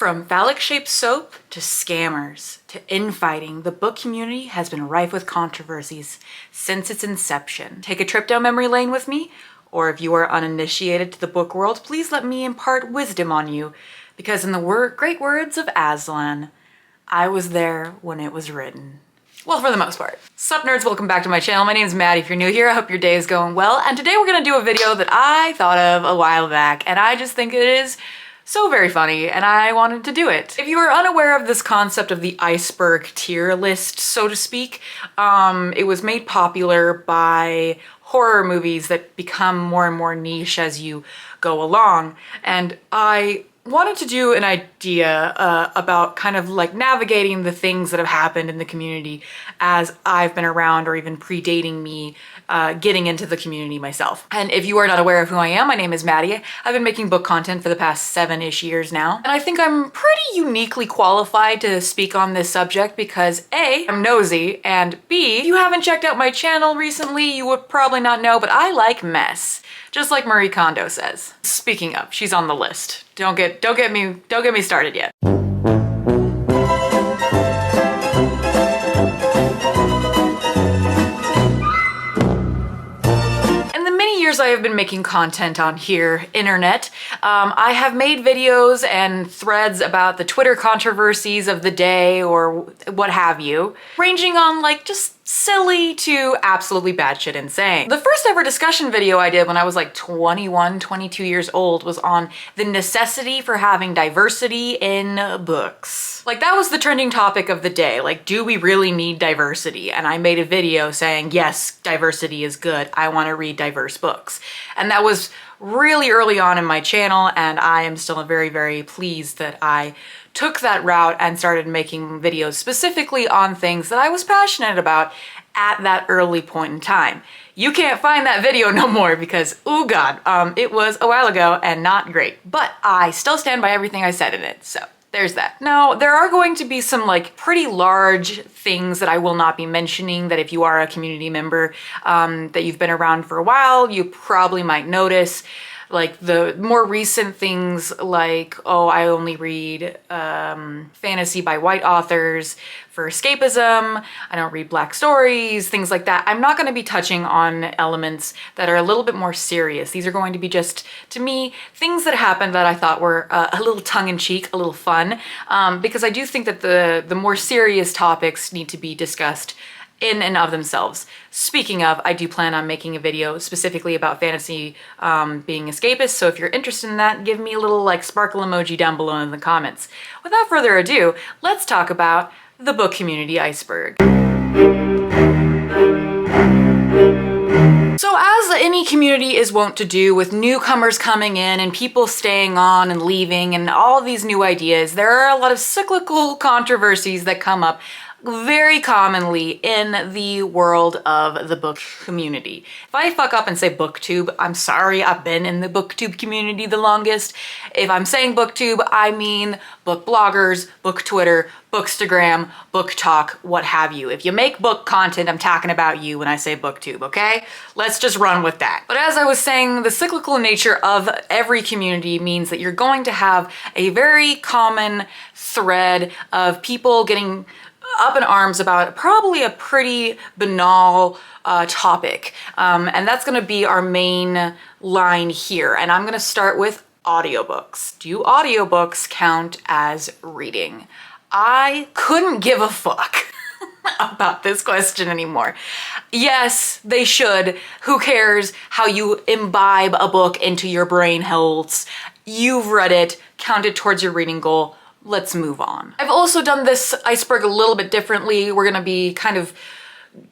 From phallic-shaped soap to scammers to infighting, the book community has been rife with controversies since its inception. Take a trip down memory lane with me, or if you are uninitiated to the book world, please let me impart wisdom on you, because in the great words of Aslan, I was there when it was written. Well, for the most part. Sup nerds, welcome back to my channel. My name is Maddie if you're new here. I hope your day is going well. And today we're gonna do a video that I thought of a while back, and I just think it is so very funny, and I wanted to do it. If you are unaware of this concept of the iceberg tier list, so to speak, it was made popular by horror movies that become more and more niche as you go along. And I wanted to do an idea about kind of like navigating the things that have happened in the community as I've been around, or even predating me getting into the community myself. And if you are not aware of who I am, my name is Maddie. I've been making book content for the past 7-ish years now. And I think I'm pretty uniquely qualified to speak on this subject because A, I'm nosy, and B, if you haven't checked out my channel recently, you would probably not know, but I like mess. Just like Marie Kondo says. Speaking of, she's on the list. Don't get me started yet. I have been making content on here, internet. I have made videos and threads about the Twitter controversies of the day or what have you, ranging on like just silly to absolutely batshit insane. The first ever discussion video I did when I was like 21, 22 years old was on the necessity for having diversity in books. Like that was the trending topic of the day. Like, do we really need diversity? And I made a video saying, yes, diversity is good. I want to read diverse books. And that was really early on in my channel, and I am still very, very pleased that I took that route and started making videos specifically on things that I was passionate about at that early point in time. You can't find that video no more because, oh God, it was a while ago and not great, but I still stand by everything I said in it, so there's that. Now, there are going to be some like pretty large things that I will not be mentioning that if you are a community member that you've been around for a while, you probably might notice. Like the more recent things like, oh, I only read fantasy by white authors for escapism. I don't read Black stories, things like that. I'm not going to be touching on elements that are a little bit more serious. These are going to be just, to me, things that happened that I thought were a little tongue-in-cheek, a little fun, because I do think that the more serious topics need to be discussed in and of themselves. Speaking of, I do plan on making a video specifically about fantasy being escapist, so if you're interested in that, give me a little like sparkle emoji down below in the comments. Without further ado, let's talk about the book community iceberg. So as any community is wont to do, with newcomers coming in and people staying on and leaving and all these new ideas, there are a lot of cyclical controversies that come up very commonly in the world of the book community. If I fuck up and say booktube, I'm sorry, I've been in the booktube community the longest. If I'm saying booktube, I mean book bloggers, book Twitter, bookstagram, book talk, what have you. If you make book content, I'm talking about you when I say booktube, okay? Let's just run with that. But as I was saying, the cyclical nature of every community means that you're going to have a very common thread of people getting up in arms about probably a pretty banal topic. And that's gonna be our main line here. And I'm gonna start with audiobooks. Do audiobooks count as reading? I couldn't give a fuck about this question anymore. Yes, they should. Who cares how you imbibe a book into your brain holes? You've read it, count it towards your reading goal. Let's move on. I've also done this iceberg a little bit differently. We're gonna be kind of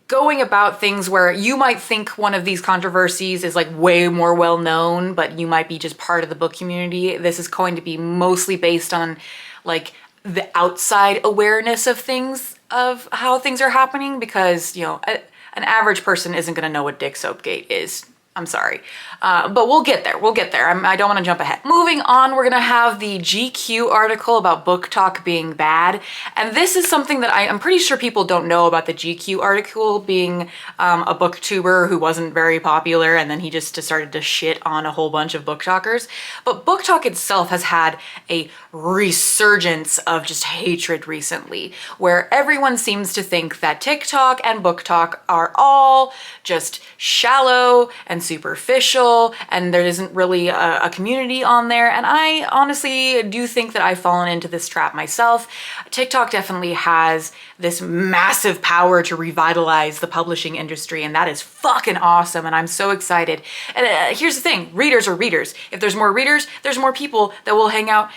going about things where you might think one of these controversies is like way more well known, but you might be just part of the book community. This is going to be mostly based on like the outside awareness of things, of how things are happening, because, you know, an average person isn't gonna know what Dick Soapgate is. I'm sorry. But we'll get there. We'll get there. I don't want to jump ahead. Moving on, we're going to have the GQ article about book talk being bad. And this is something that I'm pretty sure people don't know about the GQ article, being a booktuber who wasn't very popular, and then he just started to shit on a whole bunch of book talkers. But book talk itself has had a resurgence of just hatred recently, where everyone seems to think that TikTok and book talk are all just shallow and superficial, and there isn't really a community on there. And I honestly do think that I've fallen into this trap myself. TikTok definitely has this massive power to revitalize the publishing industry, and that is fucking awesome, and I'm so excited. And here's the thing, readers are readers. If there's more readers, there's more people that will hang out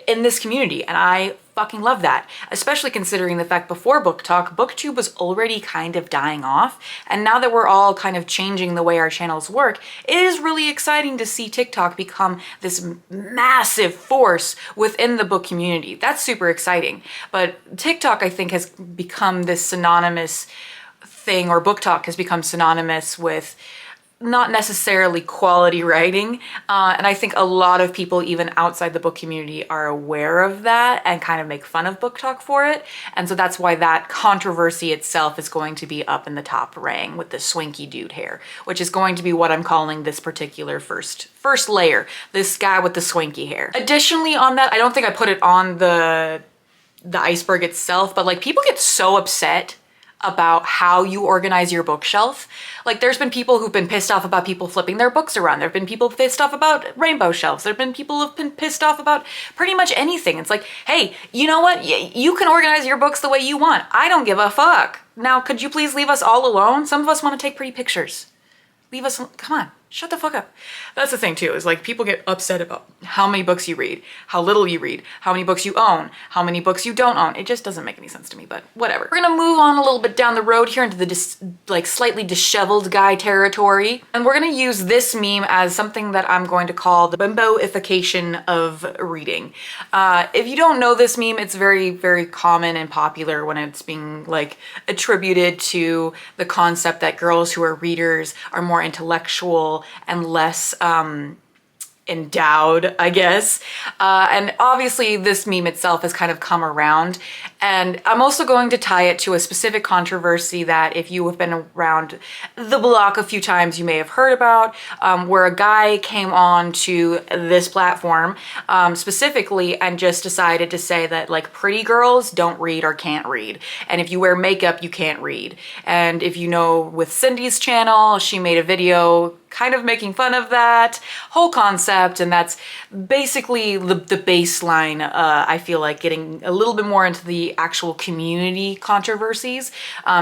in this community, and I fucking love that, especially considering the fact before book talk, booktube was already kind of dying off, and now that we're all kind of changing the way our channels work, it is really exciting to see TikTok become this massive force within the book community. That's super exciting. But TikTok, I think, has become this synonymous thing, or book talk has become synonymous with not necessarily quality writing, and I think a lot of people even outside the book community are aware of that and kind of make fun of book talk for it, and so that's why that controversy itself is going to be up in the top rang with the swanky dude hair, which is going to be what I'm calling this particular first layer, this guy with the swanky hair. Additionally on that, I don't think I put it on the iceberg itself, but like people get so upset about how you organize your bookshelf. Like there's been people who've been pissed off about people flipping their books around. There've been people pissed off about rainbow shelves. There've been people who've been pissed off about pretty much anything. It's like, hey, you know what? You can organize your books the way you want. I don't give a fuck. Now, could you please leave us all alone? Some of us want to take pretty pictures. Leave us, come on, shut the fuck up. That's the thing too, is like people get upset about how many books you read, how little you read, how many books you own, how many books you don't own. It just doesn't make any sense to me, but whatever. We're gonna move on a little bit down the road here into the like slightly disheveled guy territory. And we're gonna use this meme as something that I'm going to call the bimboification of reading. If you don't know this meme, it's very, very common and popular when it's being like attributed to the concept that girls who are readers are more intellectual and less endowed, I guess. And obviously this meme itself has kind of come around. And I'm also going to tie it to a specific controversy that if you have been around the block a few times, you may have heard about, where a guy came on to this platform specifically and just decided to say that like pretty girls don't read or can't read. And if you wear makeup, you can't read. And if you know with Cindy's channel, she made a video kind of making fun of that whole concept, and that's basically the baseline. I feel like getting a little bit more into the actual community controversies,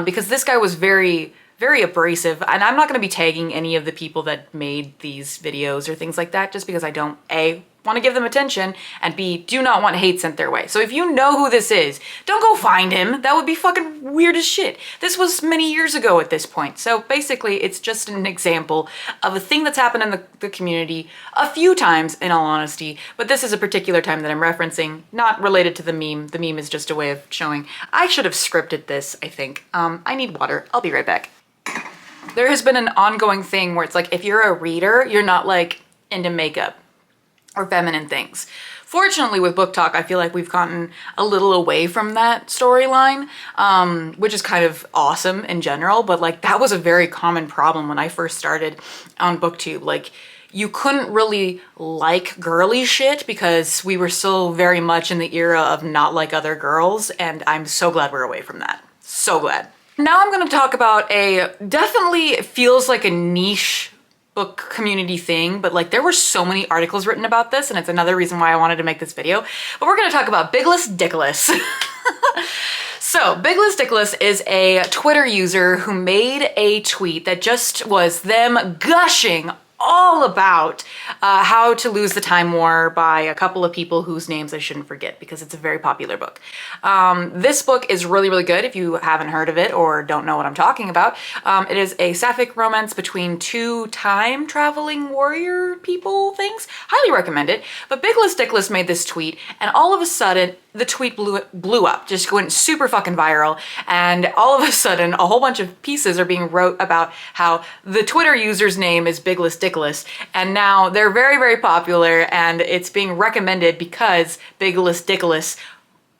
because this guy was very, very abrasive, and I'm not going to be tagging any of the people that made these videos or things like that, just because I don't A, want to give them attention, and B, do not want hate sent their way. So if you know who this is, don't go find him. That would be fucking weird as shit. This was many years ago at this point. So basically it's just an example of a thing that's happened in the community a few times, in all honesty, but this is a particular time that I'm referencing, not related to the meme. The meme is just a way of showing. I should have scripted this, I think. I need water. I'll be right back. There has been an ongoing thing where it's like, if you're a reader, you're not like into makeup or feminine things. Fortunately with book talk, I feel like we've gotten a little away from that storyline, which is kind of awesome in general, but like that was a very common problem when I first started on BookTube. Like you couldn't really like girly shit because we were still very much in the era of not like other girls, and I'm so glad we're away from that. So glad. Now I'm gonna talk about definitely feels like a niche book community thing, but like there were so many articles written about this, and it's another reason why I wanted to make this video. But we're gonna talk about Bigless Dickless. So Bigless Dickless is a Twitter user who made a tweet that just was them gushing all about How to Lose the Time War by a couple of people whose names I shouldn't forget because it's a very popular book. This book is really, really good if you haven't heard of it or don't know what I'm talking about. It is a sapphic romance between two time-traveling warrior people things. Highly recommend it. But Bigless Dickless made this tweet, and all of a sudden the tweet blew up, just went super fucking viral. And all of a sudden, a whole bunch of pieces are being wrote about how the Twitter user's name is Bigless Dickless. And now they're very, very popular, and it's being recommended because Bigless Dickless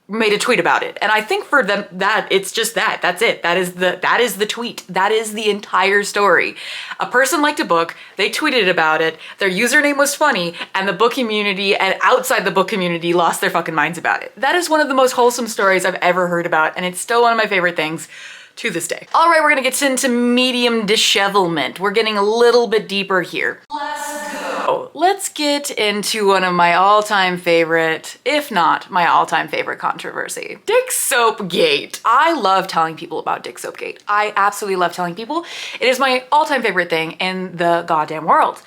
made a tweet about it. And I think for them that it's just that. That's it. That is the tweet. That is the entire story. A person liked a book, they tweeted about it, their username was funny, and the book community and outside the book community lost their fucking minds about it. That is one of the most wholesome stories I've ever heard about, and it's still one of my favorite things to this day. All right, we're gonna get into medium dishevelment. We're getting a little bit deeper here. Let's get into one of my all-time favorite, if not my all-time favorite controversy. Dick Soapgate. I love telling people about Dick Soapgate. I absolutely love telling people. It is my all-time favorite thing in the goddamn world.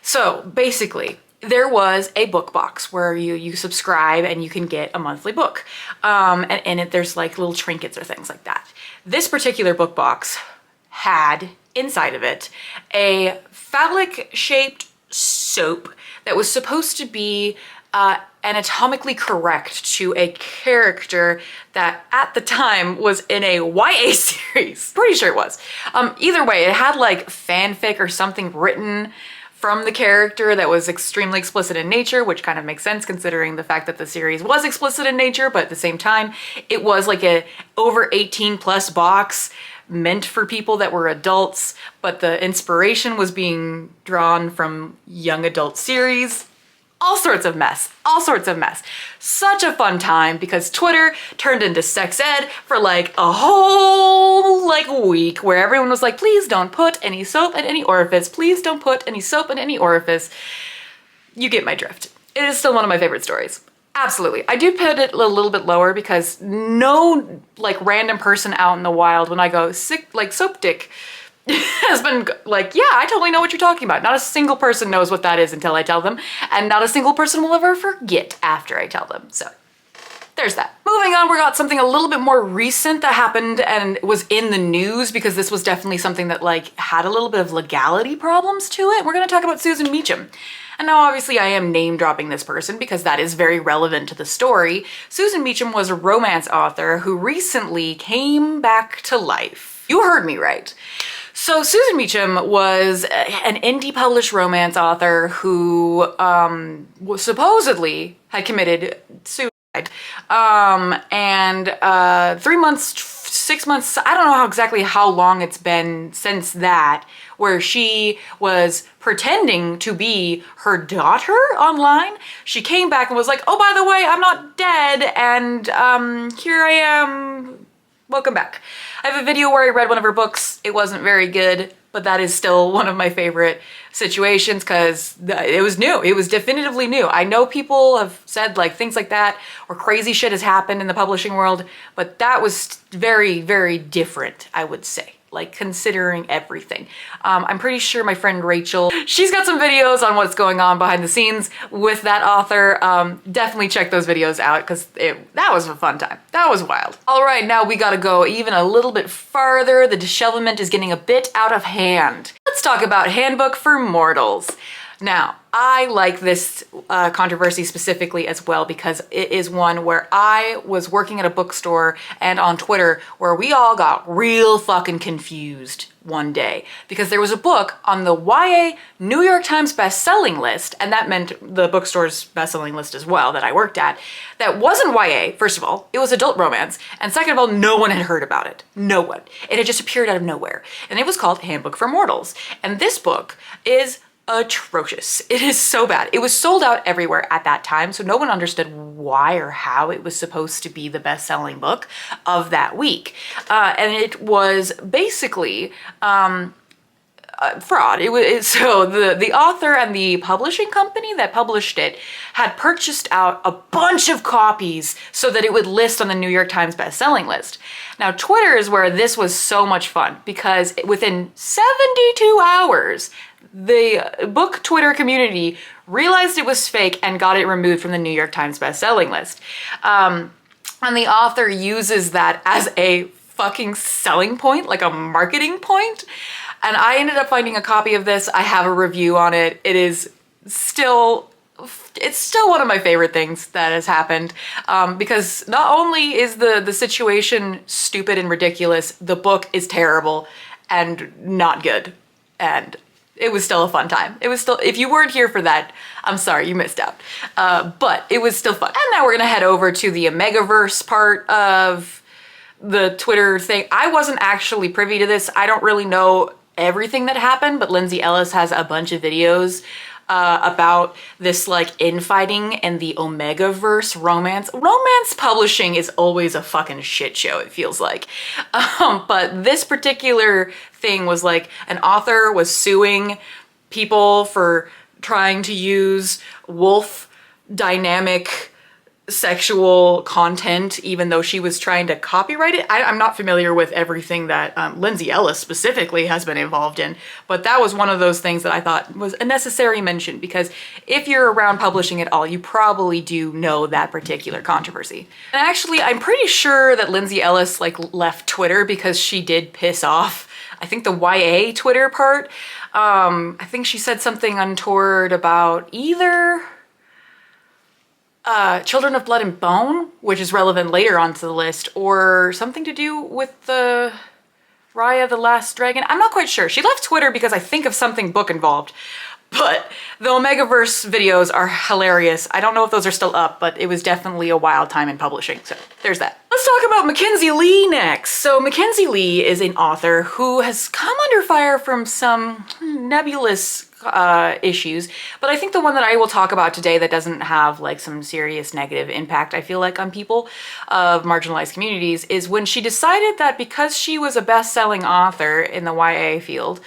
So basically, there was a book box where you subscribe and you can get a monthly book. And in it, there's like little trinkets or things like that. This particular book box had inside of it a phallic-shaped soap that was supposed to be anatomically correct to a character that at the time was in a YA series. Pretty sure it was. Either way, it had like fanfic or something written from the character that was extremely explicit in nature, which kind of makes sense considering the fact that the series was explicit in nature, but at the same time, it was like a over 18 plus box meant for people that were adults, but the inspiration was being drawn from young adult series. All sorts of mess, all sorts of mess. Such a fun time because Twitter turned into sex ed for like a whole week where everyone was like, please don't put any soap in any orifice. Please don't put any soap in any orifice. You get my drift. It is still one of my favorite stories. Absolutely. I do put it a little bit lower because no like random person out in the wild when I go sick like soap dick has been like, yeah, I totally know what you're talking about. Not a single person knows what that is until I tell them, and not a single person will ever forget after I tell them. So there's that. Moving on, we got something a little bit more recent that happened and was in the news because this was definitely something that like had a little bit of legality problems to it. We're gonna talk about Susan Meacham. And now obviously I am name dropping this person because that is very relevant to the story. Susan Meacham was a romance author who recently came back to life. You heard me right. So Susan Meacham was an indie published romance author who supposedly had committed suicide. 3 months, 6 months, I don't know exactly how long it's been since that, where she was pretending to be her daughter online. She came back and was like, oh, by the way, I'm not dead, and here I am, welcome back. I have a video where I read one of her books. It wasn't very good, but that is still one of my favorite situations because it was new. It was definitively new. I know people have said like things like that or crazy shit has happened in the publishing world, but that was very, very different, I would say. Like considering everything. I'm pretty sure my friend Rachel, she's got some videos on what's going on behind the scenes with that author. Definitely check those videos out because that was a fun time. That was wild. All right, now we gotta go even a little bit farther. The dishevelment is getting a bit out of hand. Let's talk about Handbook for Mortals. Now, I like this controversy specifically as well because it is one where I was working at a bookstore and on Twitter where we all got real fucking confused one day because there was a book on the YA New York Times best-selling list, and that meant the bookstore's best-selling list as well that I worked at, that wasn't YA, first of all. It was adult romance, and second of all, no one had heard about it. No one. It had just appeared out of nowhere, and it was called Handbook for Mortals. And this book is atrocious. It is so bad. It was sold out everywhere at that time, so no one understood why or how it was supposed to be the best-selling book of that week. And it was basically fraud. So the author and the publishing company that published it had purchased out a bunch of copies so that it would list on the New York Times best-selling list. Now, Twitter is where this was so much fun because within 72 hours, the book Twitter community realized it was fake and got it removed from the New York Times best-selling list. And the author uses that as a fucking selling point, like a marketing point. And I ended up finding a copy of this. I have a review on it. It is still it's still one of my favorite things that has happened, because not only is the situation stupid and ridiculous, the book is terrible and not good, and it was still a fun time. It was still, if you weren't here for that, I'm sorry, you missed out. But it was still fun. And now we're gonna head over to the Omegaverse part of the Twitter thing. I wasn't actually privy to this. I don't really know everything that happened, but Lindsay Ellis has a bunch of videos about this like infighting and the Omegaverse romance. Romance publishing is always a fucking shit show, it feels like. But this particular thing was like an author was suing people for trying to use wolf dynamic sexual content, even though she was trying to copyright it. I'm not familiar with everything that Lindsay Ellis specifically has been involved in, but that was one of those things that I thought was a necessary mention, because if you're around publishing at all, you probably do know that particular controversy. And actually, I'm pretty sure that Lindsay Ellis like left Twitter because she did piss off, I think, the YA Twitter part. I think she said something untoward about either Children of Blood and Bone, which is relevant later onto the list, or something to do with the Raya the Last Dragon. I'm not quite sure. She left Twitter because I think of something book involved, but the Omegaverse videos are hilarious. I don't know if those are still up, but it was definitely a wild time in publishing, so there's that. Let's talk about Mackenzie Lee next. So Mackenzie Lee is an author who has come under fire from some nebulous issues, but I think the one that I will talk about today that doesn't have like some serious negative impact, I feel like, on people of marginalized communities, is when she decided that because she was a best-selling author in the YA field,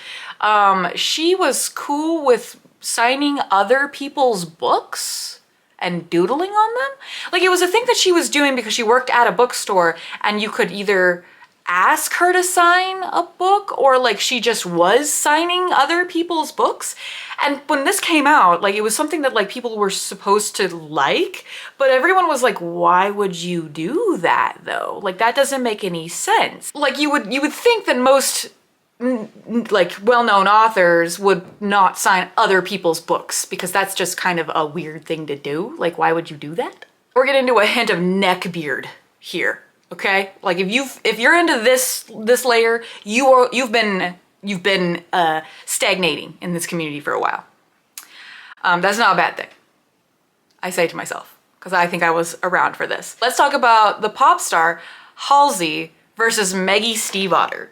she was cool with signing other people's books and doodling on them. Like, it was a thing that she was doing because she worked at a bookstore, and you could either ask her to sign a book, or like she just was signing other people's books. And when this came out, like, it was something that like people were supposed to like, but everyone was like, why would you do that though? Like, that doesn't make any sense. Like, you would think that most like well-known authors would not sign other people's books, because that's just kind of a weird thing to do. Like, why would you do that? We're getting into a hint of neckbeard here. Okay, like if you're into this layer, you've been stagnating in this community for a while. That's not a bad thing, I say to myself, because I think I was around for this. Let's talk about the pop star Halsey versus Maggie Stiefvater.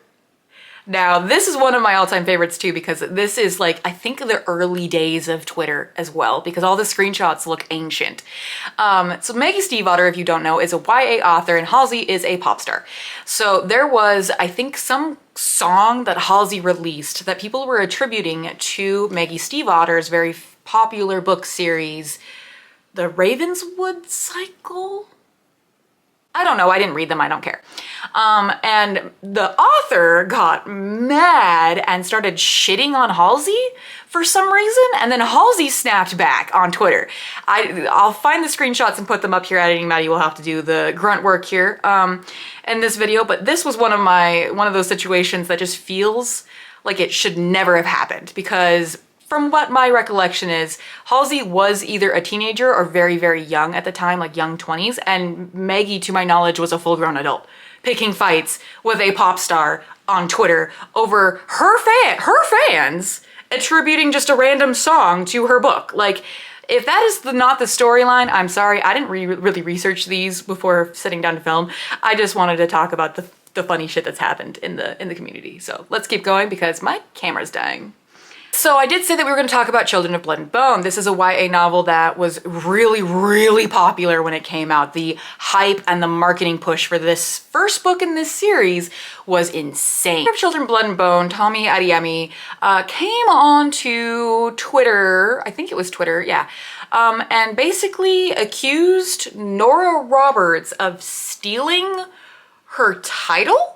Now, this is one of my all-time favorites too, because this is like, I think, the early days of Twitter as well, because all the screenshots look ancient. So Maggie Stiefvater, if you don't know, is a YA author, and Halsey is a pop star. So there was, I think, some song that Halsey released that people were attributing to Maggie Stiefvater's very popular book series, The Ravenswood Cycle? I don't know, I didn't read them, I don't care. And the author got mad and started shitting on Halsey for some reason, and then Halsey snapped back on Twitter. I'll find the screenshots and put them up here. Editing Maddie will have to do the grunt work here in this video, but this was one of those situations that just feels like it should never have happened, because from what my recollection is, Halsey was either a teenager or very, very young at the time, like young 20s, and Maggie, to my knowledge, was a full-grown adult, picking fights with a pop star on Twitter over her fans attributing just a random song to her book. Like, if that is not the storyline, I'm sorry. I didn't really research these before sitting down to film. I just wanted to talk about the funny shit that's happened in the community. So let's keep going, because my camera's dying. So I did say that we were going to talk about Children of Blood and Bone. This is a YA novel that was really, really popular when it came out. The hype and the marketing push for this first book in this series was insane. Children of Blood and Bone, Tommy Adeyemi, came on to Twitter, I think it was Twitter, yeah, and basically accused Nora Roberts of stealing her title.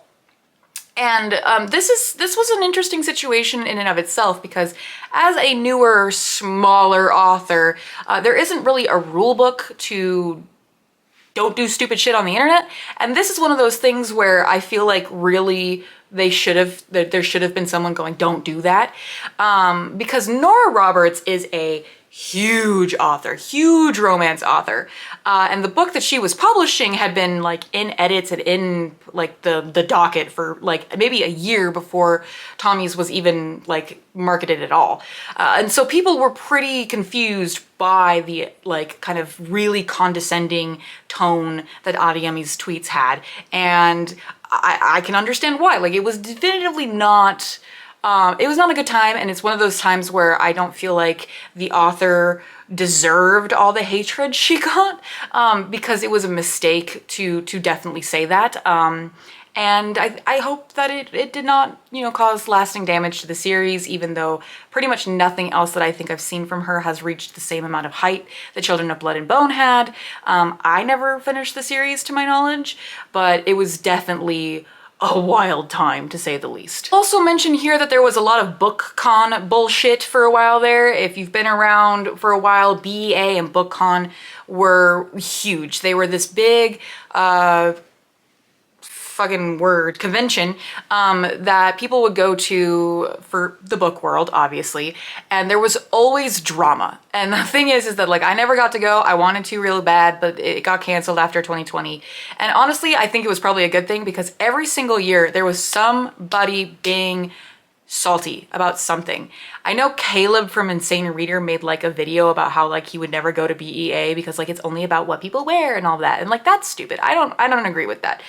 And this was an interesting situation in and of itself, because as a newer, smaller author, there isn't really a rule book to don't do stupid shit on the internet. And this is one of those things where I feel like really there should have been someone going, don't do that. Because Nora Roberts is a huge author, huge romance author. And the book that she was publishing had been like in edits and in like the docket for like maybe a year before Tommy's was even like marketed at all. And so people were pretty confused by the like kind of really condescending tone that Adeyemi's tweets had. And I can understand why. Like, it was definitively not it was not a good time, and it's one of those times where I don't feel like the author deserved all the hatred she got, because it was a mistake to definitely say that. And I hope that it did not, you know, cause lasting damage to the series, even though pretty much nothing else that I think I've seen from her has reached the same amount of height that Children of Blood and Bone had. I never finished the series to my knowledge, but it was definitely a wild time, to say the least. Also mention here that there was a lot of BookCon bullshit for a while there. If you've been around for a while, BEA and BookCon were huge. They were this big convention that people would go to for the book world, obviously, and there was always drama. And the thing is that like I never got to go. I wanted to real bad, but it got canceled after 2020. And honestly, I think it was probably a good thing, because every single year there was somebody being salty about something. I know Caleb from Insane Reader made like a video about how like he would never go to BEA because like it's only about what people wear and all that, and like that's stupid. I don't agree with that.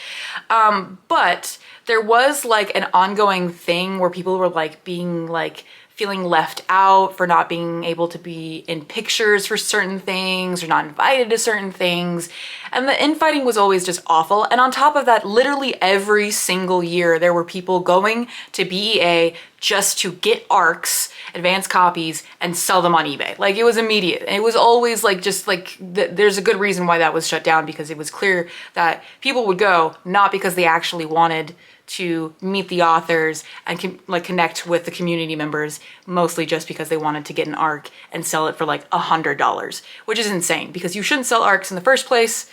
But there was like an ongoing thing where people were like being like feeling left out for not being able to be in pictures for certain things or not invited to certain things. And the infighting was always just awful. And on top of that, literally every single year, there were people going to BEA just to get ARCs, advanced copies, and sell them on eBay. Like, it was immediate. And it was always like, just like, there's a good reason why that was shut down, because it was clear that people would go not because they actually wanted to meet the authors and like connect with the community members, mostly just because they wanted to get an ARC and sell it for like $100, which is insane because you shouldn't sell ARCs in the first place.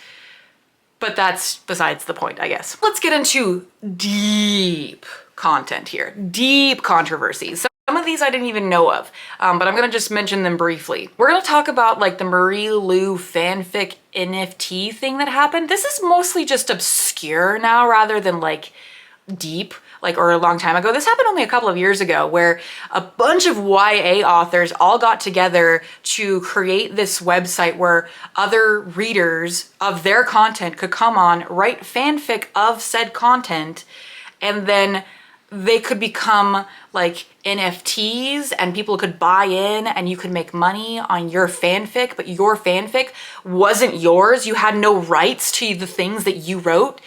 But that's besides the point, I guess. Let's get into deep content here, deep controversies. Some of these I didn't even know of, but I'm gonna just mention them briefly. We're gonna talk about like the Marie Lu fanfic NFT thing that happened. This is mostly just obscure now rather than like deep, like, or a long time ago. This happened only a couple of years ago, where a bunch of YA authors all got together to create this website where other readers of their content could come on, write fanfic of said content, and then they could become like NFTs and people could buy in and you could make money on your fanfic, but your fanfic wasn't yours. You had no rights to the things that you wrote.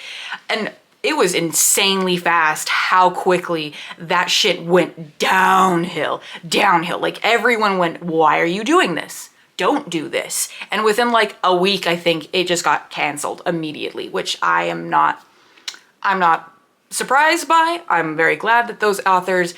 And it was insanely fast how quickly that shit went downhill. Like, everyone went, why are you doing this? Don't do this. And within like a week, I think it just got canceled immediately, which I'm not surprised by. I'm very glad that those authors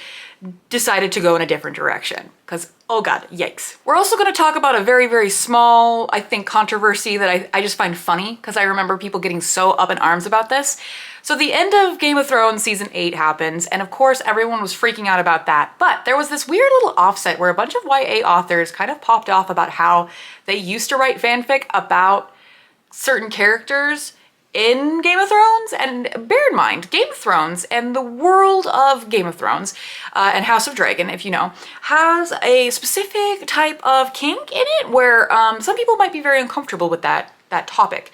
decided to go in a different direction, because oh god, yikes. We're also going to talk about a very, very small, I think, controversy that I just find funny, because I remember people getting so up in arms about this. So the end of Game of Thrones season 8 happens, and of course everyone was freaking out about that, but there was this weird little offset where a bunch of YA authors kind of popped off about how they used to write fanfic about certain characters in Game of Thrones. And bear in mind, Game of Thrones and the world of Game of Thrones and House of Dragon, if you know, has a specific type of kink in it where some people might be very uncomfortable with that topic.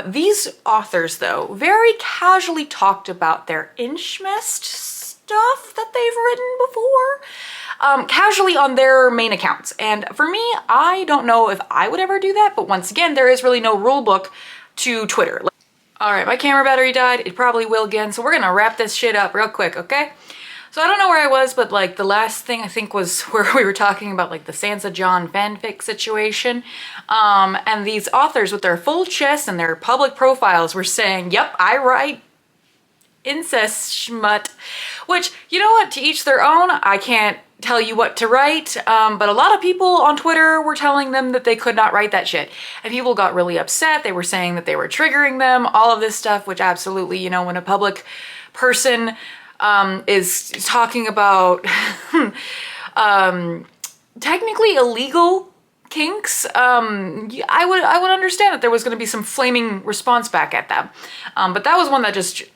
These authors, though, very casually talked about their Inchmest stuff that they've written before, casually on their main accounts. And for me, I don't know if I would ever do that, but once again, there is really no rule book to Twitter. All right, my camera battery died. It probably will again, so we're gonna wrap this shit up real quick, okay? So I don't know where I was, but like the last thing I think was where we were talking about like the Sansa John fanfic situation. And these authors with their full chests and their public profiles were saying, yep, I write incest schmut, which, you know what, to each their own. I can't tell you what to write, but a lot of people on Twitter were telling them that they could not write that shit. And people got really upset. They were saying that they were triggering them, all of this stuff, which absolutely, you know, when a public person is talking about technically illegal kinks, I would understand that there was going to be some flaming response back at them. But that was one that just, it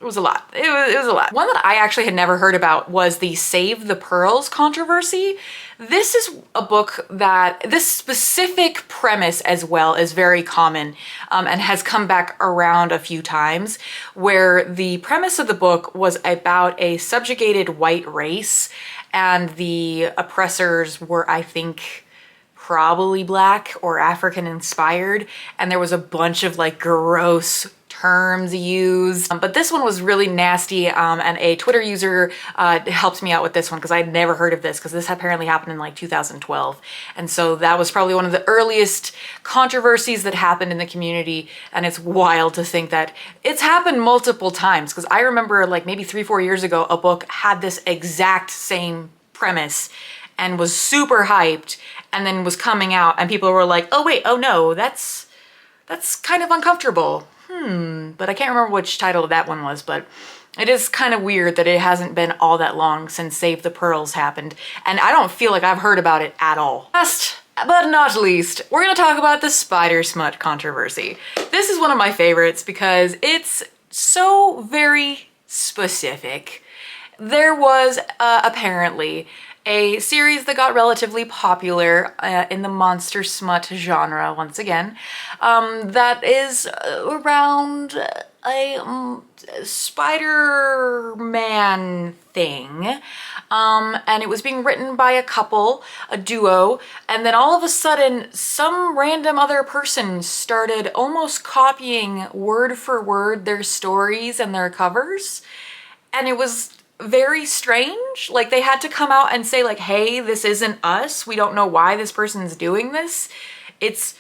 was a lot. It was a lot. One that I actually had never heard about was the Save the Pearls controversy. This is a book that, this specific premise as well is very common, and has come back around a few times, where the premise of the book was about a subjugated white race, and the oppressors were, I think, probably Black or African inspired, and there was a bunch of like gross terms used. But this one was really nasty, and a Twitter user helped me out with this one because I'd never heard of this, because this apparently happened in like 2012. And so that was probably one of the earliest controversies that happened in the community, and it's wild to think that it's happened multiple times, because I remember like maybe 3-4 years ago, a book had this exact same premise and was super hyped, and then was coming out and people were like, oh wait, oh no, that's kind of uncomfortable. But I can't remember which title that one was, but it is kind of weird that it hasn't been all that long since Save the Pearls happened, and I don't feel like I've heard about it at all. Last but not least, we're gonna talk about the SpiderSmut controversy. This is one of my favorites because it's so very specific. There was apparently a series that got relatively popular in the monster smut genre, once again, that is around a Spider-Man thing. And it was being written by a couple, a duo, and then all of a sudden some random other person started almost copying word for word their stories and their covers. And it was very strange. Like, they had to come out and say like, hey, this isn't us. We don't know why this person's doing this. It's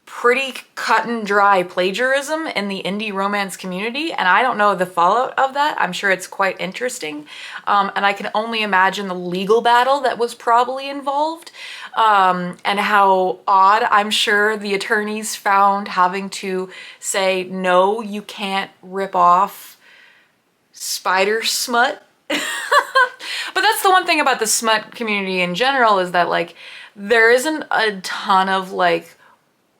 pretty cut and dry plagiarism in the indie romance community, and I don't know the fallout of that. I'm sure it's quite interesting. And I can only imagine the legal battle that was probably involved, and how odd I'm sure the attorneys found having to say, no, you can't rip off SpiderSmut. But that's the one thing about the smut community in general, is that like there isn't a ton of like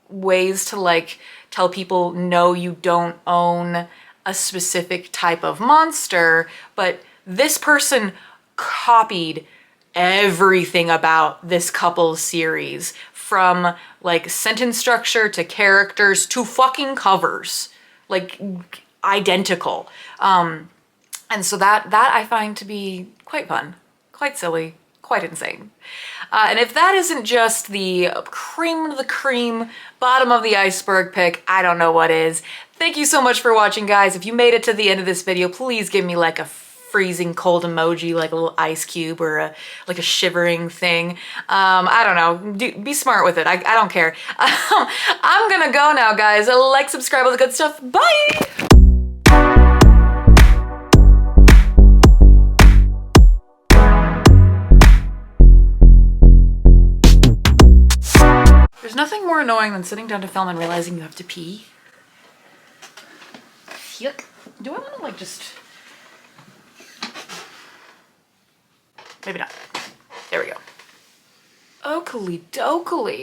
ways to like tell people, no, you don't own a specific type of monster, but this person copied everything about this couple's series, from like sentence structure to characters to fucking covers, like identical. And so that I find to be quite fun, quite silly, quite insane. And if that isn't just the cream of the cream, bottom of the iceberg pick, I don't know what is. Thank you so much for watching, guys. If you made it to the end of this video, please give me like a freezing cold emoji, like a little ice cube, or like a shivering thing. I don't know, be smart with it. I don't care. I'm gonna go now, guys. Like, subscribe, all the good stuff. Bye! There's nothing more annoying than sitting down to film and realizing you have to pee. Yuck. Do I want to like just... Maybe not. There we go. Oakley dokley.